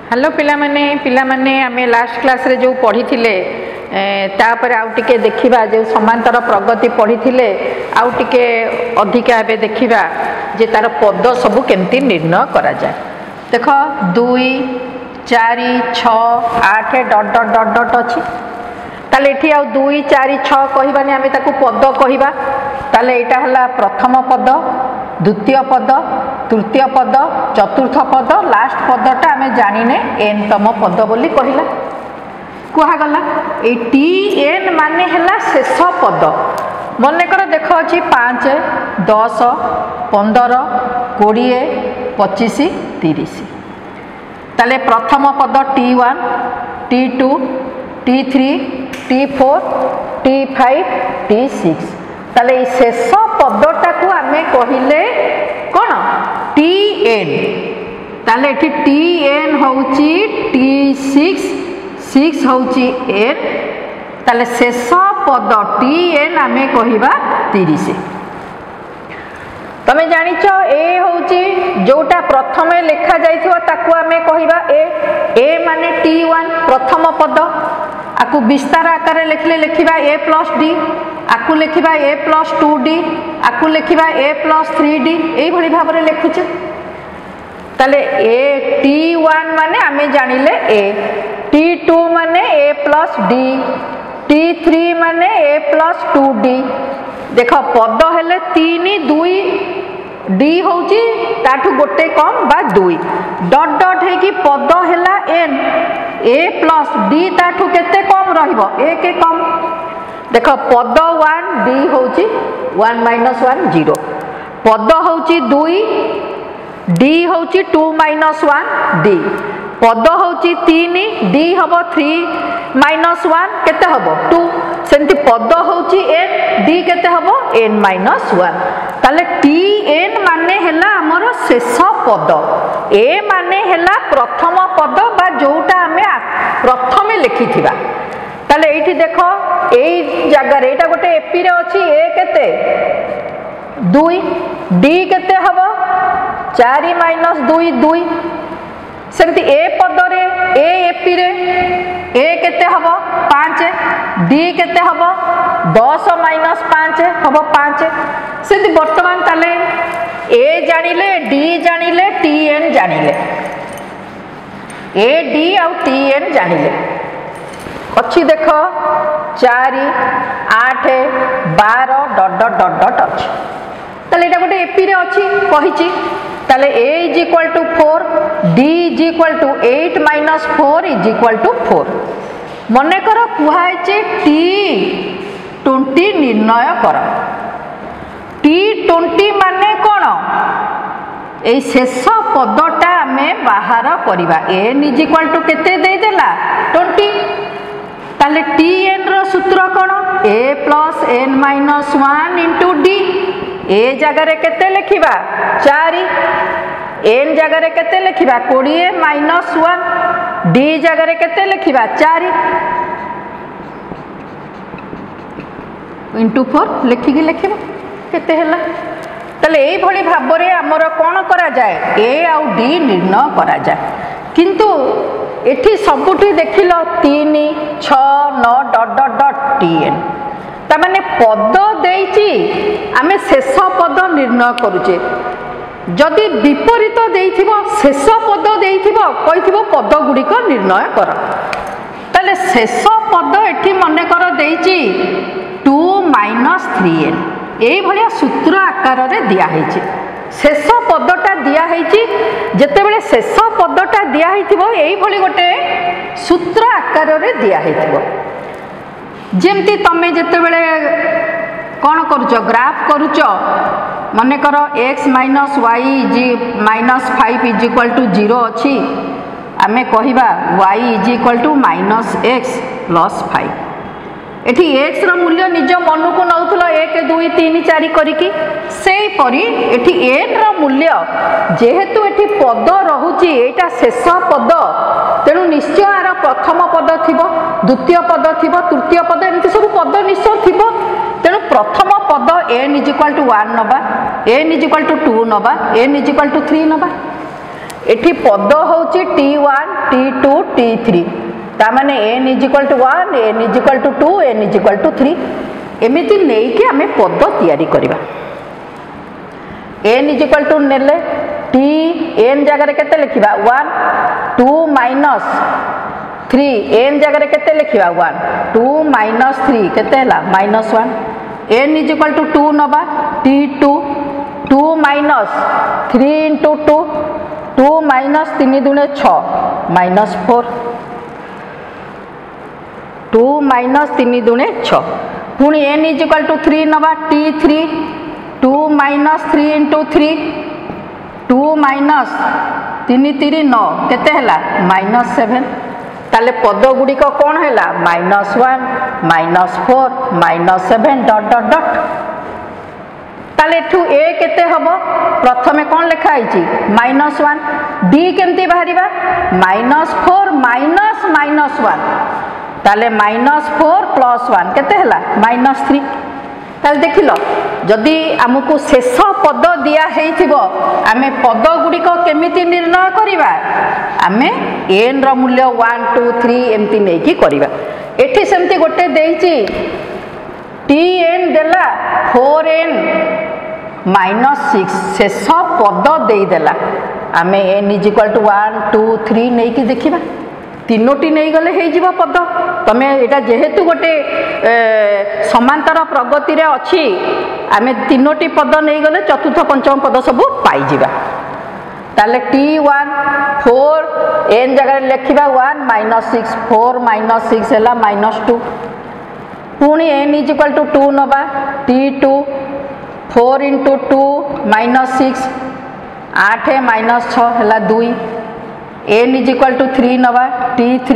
Hello पिलामाने आमे last class रे जो पढ़ी थिले तापर आउ टिके देखिबा जो समांतर प्रगति पढ़ी थिले आउ टिके अधिका एबे देखिबा जे तार पद सब केमती निर्णय करा जाय। देखो 2 4 6 8 डॉट डॉट डॉट डॉट अछि ताले एठी आउ 2 4 6 कहिबानी आमे ताकू पद कहिबा ताले एटा हला प्रथम पद द्वितीय पद तृतीय पद चतुर्थ पद लास्ट पदटा आमे जानिने एन तम पद बोली कहिला कुहागला ए टी एन माने हला शेष पद मन कर देख अच्छी 5 10 15 20 25 30 ताले प्रथम पद T1 T2 T3 T4 T5 T6 ताले शेष पदटा को आमे कहिले कौन Tn ताले एठी Tn होउची T6 6 होउची n ताले शेष पद Tn आमे कहिबा 30। तमे जानिछ ए होउची जोटा प्रथमे लेखा जाइथिबो ताकू आमे कहिबा ए माने T1 प्रथम पद आकु विस्तार आकार लिखले लिखिबा a + d आकु लिखिबा a + 2d आकु लिखिबा a + 3d एई भली भाबरे लिखुचे ताले a T1 माने आमे जानिले a T2 माने a + d T3 माने a + 2d देखो पद हेले 3 2 d होउची ताठू गोटे कम बा 2 डॉट डॉट है कि पद हेला n a + d ताठू केते कम रहिबो a के कम देखो पद 1 d होउची 1 - 1 0 पद होउची 2 d होउची 2 - 1 d पद होउची 3 d हबो 3 - 1 केते हबो 2 सेंति पद होउची n d केते हबो n - 1 ताले Tn माने हेला हमर शेष पद a माने हेला प्रथम पद बा जोटा हमें प्रथमे लिखिथिबा ताले एठी देखो एई जगह रे एटा गोटे एपी रे अछि a केते 2 d केते हबो 4 - 2 2 सेमती ए पद रे ए एपी रे ए केते हबो 5 d केते हबो 10 - 5 हबो 5 सेमती वर्तमान ताले ए जानिले d जानिले Tn जानिले a d uh Tn जानिले अच्छी देख 4 8 12 डॉट डॉट डॉट डॉट अच्छी ताले एटा गोटे एपी रे अच्छी कहिची ताले a = 4 d = 8 - 4 = 4 मने कर कुहाइचे T20 निर्णय कर T20 माने कोन ए शेष पदटा आमे बाहर करिबा n = केते दे देला 20 ताले Tn रो सूत्र कोन a + n - 1 * d ए जगह रे केते लिखिबा 4 n जगह रे केते लिखिबा 20 - 1 d जगह रे केते लिखिबा 4 * 4 लिखिकी लिखिबा केते हैला ताले एई भली भाबरे हमर कोन करा जाय a आ d निर्णय करा जाय किंतु एठी सबुठी देखिलो 3 6 9 डॉट डॉट डॉट Tn ता माने पद देइची आमे शेष पद निर्णय करूचे जदि विपरीत देइथिबो शेष पद देइथिबो कहिथिबो पद गुडी को निर्णय कर ताले शेष पद एठी मने कर देइची 2 - 3n एई भलिया सूत्र आकार रे दिया हेची शेष पदटा दिया हेची जेते बेले शेष पदटा दिया हेथिबो एई भली गोटे सूत्र आकार रे दिया हेथिबो जेमती तमे जेते बेले कोन करूचो ग्राफ करूचो मने करो x - y - 5 = 0 अछि आमे कहिबा y = -x + 5 एठी x रो मूल्य निज मन को नउथलो 1 2 3 4 करिकी सेई परी एठी n रो मूल्य जेहेतु एठी पद रहुची एटा शेष पद तेनु निश्चय आर प्रथम पद थिबो द्वितीय पद थिबो तृतीय पद एमति सब पद निश्चय थिबो तेनु प्रथम पद n = 1 नबा n = 2 नबा n = 3 नबा एठी पद होची T1 T2 T3 ता माने n = 1 n = 2 n = 3 एमिति नहीं कि हमें पद तैयारी करबा n = नेले t n जगह केते लिखिबा 1 2 - 3 n जगह केते लिखिबा 1 2 - 3 केते हला -1 n = 2 नबा t2 2 - 3 × 2 2 - 3 × 6 -4 2 - 3 × 6 पुणी n = 3 नबा t3 2 - 3 × 3 2 - 3 3 9 केते हला -7 ताले पद गुड़िक कौन है -1 -4 -7 डॉट डॉट डॉट ताले ठू ए केते हबो प्रथमे कौन लिखा है -1 डी केमती बाहरिबा -4 -1 ताले -4 + 1 केते हला -3 ताले देखिलो जदि आमको शेष पद दिया हेइथिबो आमे पद गुड़िक केमिति निर्णय करिबा आमे n रो मूल्य 1 2 3 एमती नै कि करिबा एठी सेमती गोटे देइची tn देला 4n - 6 शेष पद देई देला आमे n = 1 2 3 नै कि देखिबा तीनोटी नहीं गले हे जीव पद तमे एटा जेहेतु गोटे समांतर प्रगति रे अछि आमे तीनोटी पद नहीं गले चतुर्थ पंचम पद सब पाई जीवा ताले t1 4 n जगह लिखिबा 1 - 6 4 - 6 हैला -2 पुणी n = 2 नबा t2 4 × 2 -6 8 - 6 हैला 2 n = 3 नबा t3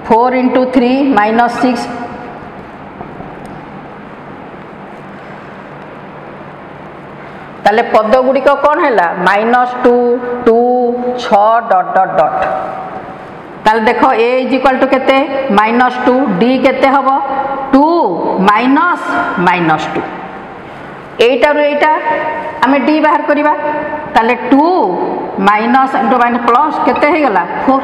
4 × 3 -6 ताले पद गुड़िक कौन है -2 2 6 डॉट डॉट डॉट ताले देख a = केते -2 d केते हबो 2 -2 एटा रो एटा आमे d बाहर करिबा ताले 2 माइनस इंटू माइनस प्लस केते हे गला 4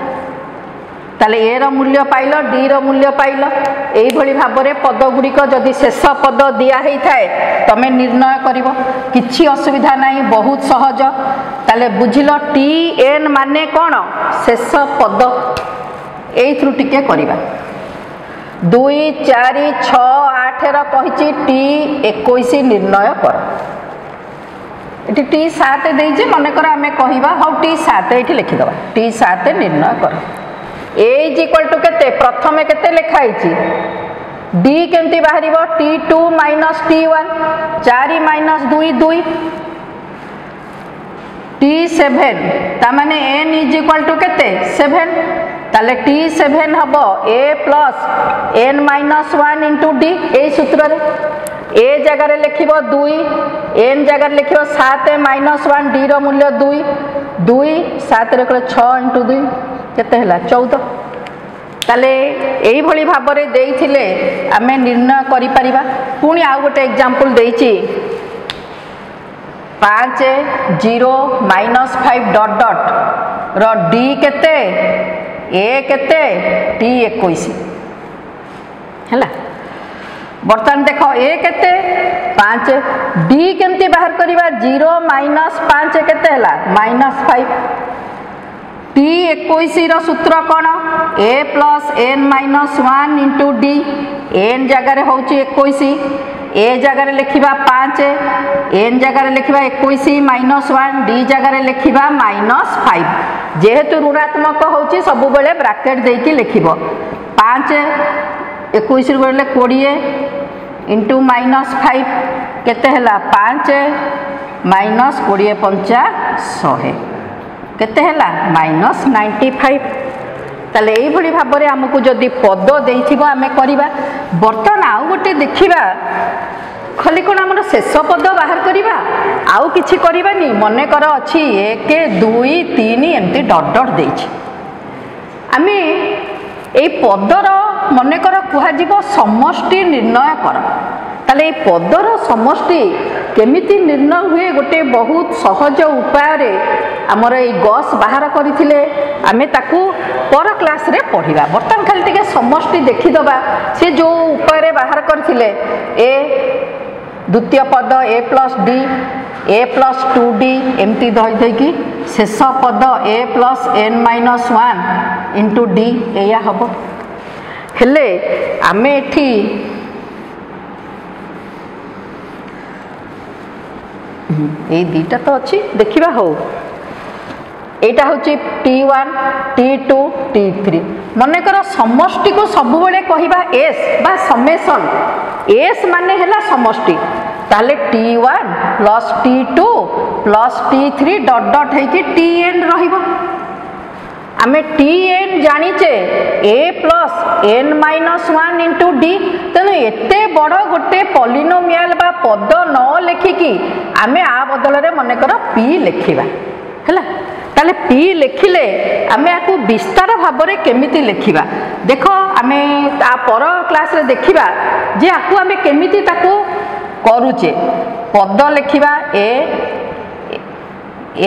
ताले ए रो मूल्य पाइल डी रो मूल्य पाइल एई भली भाबरे पद गुड़िक जदि शेष पद दिया हेई थाए तमे निर्णय करिवो किछि असुविधा नाही बहुत सहज ताले बुझिलो टी एन माने कोन शेष पद एई थ्रु टिके करिबा 2 4 6 8 रो कहिछि टी 21 निर्णय कर एटी टी 7 देइजे मने कर आमे कहिबा हाउ टी 7 एठी लिखि दबा टी 7 निर्णय कर ए = केते प्रथमे केते लिखा हिची डी केमती बाहरिबो t2 - t1 4 - 2 2 t7 ता माने n = केते 7 ताले t7 हबो a + n - 1 * d ए सूत्र रे ए जगह रे लिखिबो 2 n जगह रे लिखिबो 7 - 1 d रो मूल्य 2 2 7 रे 6 * 2 केते हला 14 ताले एई भली भाबरे देइथिले आमे निर्णय करि परिबा पुनी आ गोटे एग्जांपल देइची 5 0 -5 डॉट डॉट रो d केते a केते t 21 हला बर्तमान देख ए केते 5 d केमती बाहर करिबा 0 - 5 केते हला -5 t 21 रो सूत्र कोन a + n - 1 * d n जगह रे होची 21 a जगह रे लिखिबा 5 n जगह रे लिखिबा 21 - 1 d जगह रे लिखिबा -5 जेहेतु ऋणात्मक होची सब बेले ब्रैकेट देकी लिखिबो 5 21 बोले 20 इंटू -5 केते हला 5 - 20 पंचा 100 केते हला -95 ताले एई भली भाबरे हमकु जदि पद देइथिबो आमे करिबा बर्तन आउ गोटे देखिबा खाली कोन हमर शेष पद बाहर करिबा आउ किछि करिबानी मने कर अछि 1 2 3 एमती डॉट डॉट देइछि आमे एई पदर मने कर कुहा जीवो समष्टि निर्णय कर ताले पदर समष्टि केमिति निर्णय हुए गोटे बहुत सहज उपाय आमर ये गस बाहर करथिले आमे ताकू पर क्लास रे पढ़िबा। बर्तमान खाली टिके समष्टि देखिदबा से जो उपाय बाहर करथिले ए द्वितीय पद a plus D a plus 2d एमती धई कि शेष पद a प्लस n माइनस 1 इंटू d एया हम हेले आमे एठी ये दीटा तो अच्छी देखिबा हो एटा होची t1 t2 t3 मने कर समष्टि को सब बेले कहिबा s बा समेशन s माने हैला समष्टि ताले t1 plus t2 plus t3 dot dot है कि tn रहिबो आमे tn जानिचे a प्लस n माइनस 1 इंटू d तेनु एते बड़ गोटे पॉलिनोमियल बा पद न लेखिकी आमे आ बदल रे मने कर p लेखिबा हैला ताले p लेखिले आमे आकु विस्तार भाव रे केमिति लेखिबा देखो आमे आ पर क्लास रे देखिबा जे आकु आमे केमिति ताकु करूचे पद लेखिबा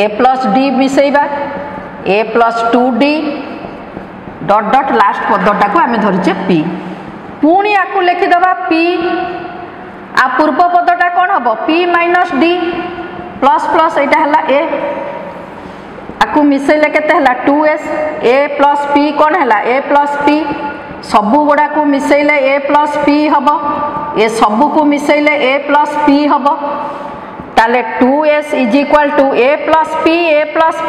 a प्लस d मिसेइबा a plus 2d dot dot last पदटा को आमे धरिचे p पुणी आकु लेखिदबा p आ पूर्व पदटा कोन हबो p minus d plus plus iota हला a आकु मिसेले केते हला 2s a प्लस p कोन हला a प्लस p सबु गुडा को मिसेले a प्लस p हबो ए सबु को मिसेले a प्लस p हबो ताले 2s is equal to a plus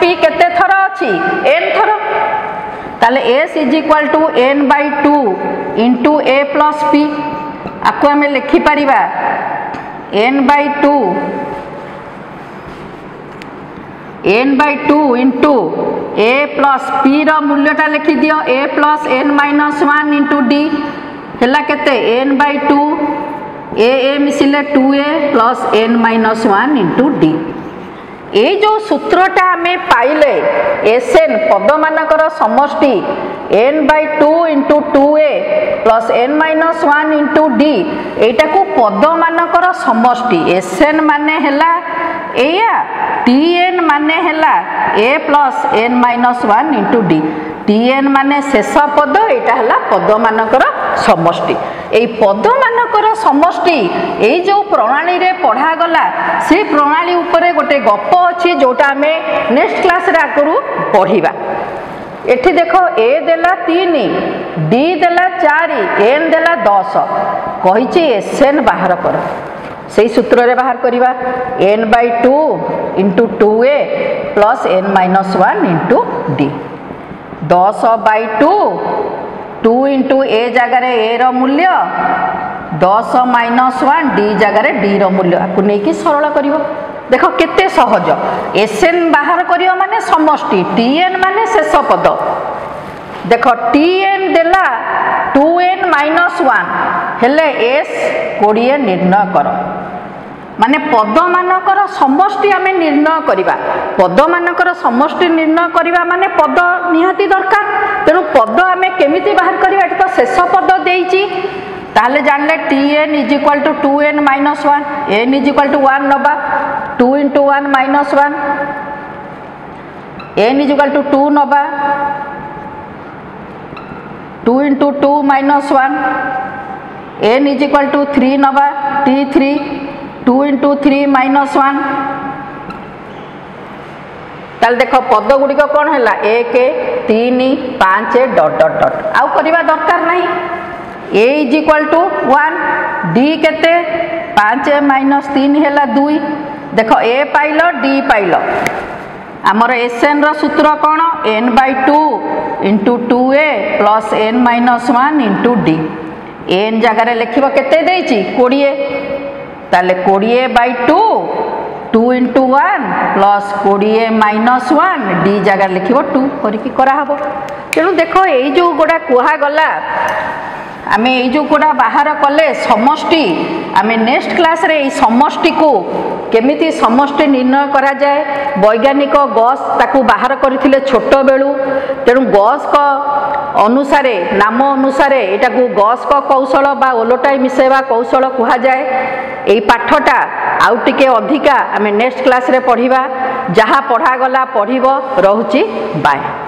p केते थर अछि n थर ताले s is equal to n by 2 into a plus p आकु हमें लिखि परिबा n by 2 into a plus p रो मूल्यटा लिखि दियो a प्लस n माइनस 1 इंटू d हेला केते n बाय 2 a मिसिले 2a plus n minus 1 into d ए जो सूत्रटा आमे पाइले sn पद मानकर समष्टि n by 2 into 2a plus n minus 1 into d एटा को पद मानकर समष्टि sn माने हेला एया tn माने हेला a प्लस n minus 1 into d tn माने शेष पद एटा हेला पद मानकर समष्टि ए पद मानकर समष्टि ए जो प्रणाली रे पढ़ा गला से प्रणाली ऊपर गोटे गप अछि जोटा हमें नेक्स्ट क्लास रे आकरू पढ़िबा एठी देखो a देला 3 d देला 4 n देला 10 कहिछि sn बाहर कर से सूत्र रे बाहर करिबा n by 2 into 2a plus n minus 1 into d 10 by 2 into a जगह a रो मूल्य 10 माइनस 1 d जगह d रो मूल्य आपको नहीं कि सरल करिवो देखो केते सहज sn बाहर करियो माने समष्टि tn माने शेष पद देखो tn देला 2n माइनस 1 हेले s 20 निर्णय कर माने पद मानकर समष्टि आमे निर्णय करिबा पद मानकर समष्टि निर्णय करिबा माने पद निहाती दरकार तेनु पद आमे केमिति बाहर करिबा एटा तो शेष पद देइची ताले जानले tn is equal to 2n minus 1 n is equal to 1 नबा 2 into 1 minus 1 n is equal to 2 नबा 2 into 2 minus 1 n is equal to 3 नबा t3 2 इंटू 3 माइनस 1 ताल देखो पद गुड़ी कौन है 1 3 5 डॉट डॉट डॉट आउ करवा दरकार नहीं a is equal to 1 d केते 5 माइनस 3 है 2 देखो a पाइल d पाइल आमर sn रो सूत्र कौन n by 2 into 2a plus n minus 1 into d n जगह लिखिब केते देइची 20 ताले 20 by 2 2 into 1 plus 20 minus 1 d जगह लिखिब 2 करिकी करा हबो तेणु देखो ये जो गोड़ा कुहा गला आमे ये जो कोड़ा बाहर कले समष्टि आमे नेक्स्ट क्लास रे समष्टि को केमिति समष्टि निर्णय करा जाए वैज्ञानिक गॉस ताकू बाहर करथिले छोट बेलू तेणु गॉस को अनुसार नाम अनुसार एटा को गॉस को कौशल बा ओलोटाई मिसेवा कौशल कहा जाए। एई पाठटा आउ टिके अधिका आमे नेक्स्ट क्लास रे पढ़िबा जहाँ पढ़ा गला पढ़िबो रहुची बाय।